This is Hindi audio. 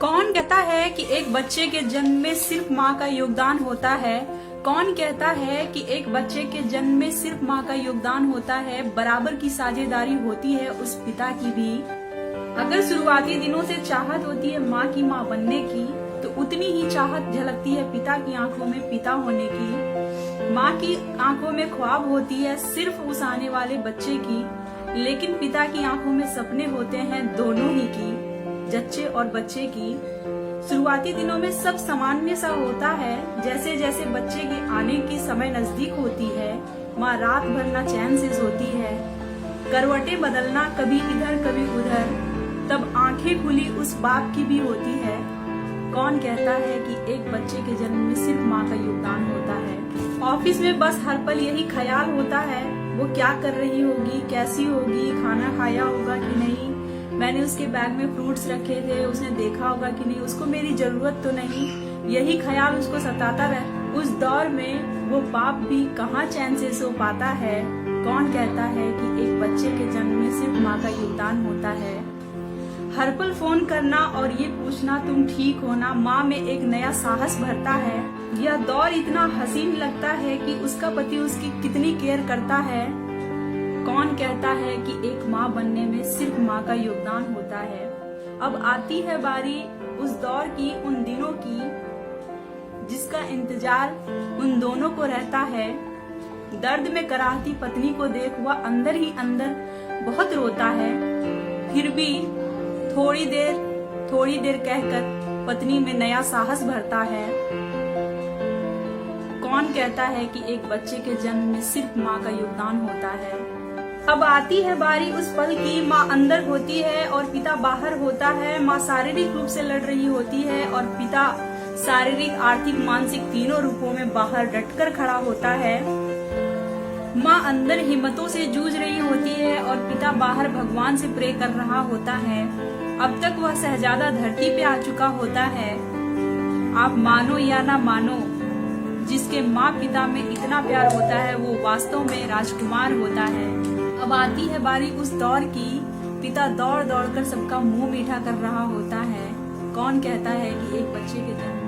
कौन कहता है कि एक बच्चे के जन्म में सिर्फ माँ का योगदान होता है? कौन कहता है कि एक बच्चे के जन्म में सिर्फ माँ का योगदान होता है? बराबर की साझेदारी होती है उस पिता की भी। अगर शुरुआती दिनों से चाहत होती है माँ की माँ बनने की, तो उतनी ही चाहत झलकती है पिता की आंखों में पिता होने की। माँ की आंखों में ख्वाब होती है सिर्फ उस आने वाले बच्चे की, लेकिन पिता की आंखों में सपने होते हैं दोनों ही की, जच्चे और बच्चे की। शुरुआती दिनों में सब सामान्य सा होता है। जैसे जैसे बच्चे के आने की समय नजदीक होती है, माँ रात भर न चैन से सोती है, करवटें बदलना कभी इधर कभी उधर, तब आंखें खुली उस बाप की भी होती है। कौन कहता है कि एक बच्चे के जन्म में सिर्फ माँ का योगदान होता है? ऑफिस में बस हर पल यही ख्याल होता है, वो क्या कर रही होगी, कैसी होगी, खाना खाया होगा कि नहीं, मैंने उसके बैग में फ्रूट्स रखे थे, उसने देखा होगा कि नहीं, उसको मेरी जरूरत तो नहीं। यही ख्याल उसको सताता रहे। उस दौर में वो बाप भी कहाँ चैन से सो पाता है। कौन कहता है कि एक बच्चे के जन्म में सिर्फ माँ का योगदान होता है? हर पल फोन करना और ये पूछना तुम ठीक हो ना, माँ में एक नया साहस भरता है। यह दौर इतना हसीन लगता है कि उसका पति उसकी कितनी केयर करता है। कौन कहता है कि एक माँ बनने में सिर्फ माँ का योगदान होता है? अब आती है बारी उस दौर की, उन दिनों की, जिसका इंतजार उन दोनों को रहता है। दर्द में कराहती पत्नी को देख वह अंदर ही अंदर बहुत रोता है, फिर भी थोड़ी देर कहकर पत्नी में नया साहस भरता है। कौन कहता है कि एक बच्चे के जन्म में सिर्फ माँ का योगदान होता है? अब आती है बारी उस पल की, माँ अंदर होती है और पिता बाहर होता है। माँ शारीरिक रूप से लड़ रही होती है और पिता शारीरिक, आर्थिक, मानसिक तीनों रूपों में बाहर डटकर खड़ा होता है। माँ अंदर हिम्मतों से जूझ रही होती है और पिता बाहर भगवान से प्रे कर रहा होता है। अब तक वह शहजादा धरती पे आ चुका होता है। आप मानो या ना मानो, जिसके माँ पिता में इतना प्यार होता है वो वास्तव में राजकुमार होता है। अब आती है बारी उस दौर की, पिता दौड़ दौड़ कर सबका मुंह मीठा कर रहा होता है। कौन कहता है कि एक बच्चे के जन्म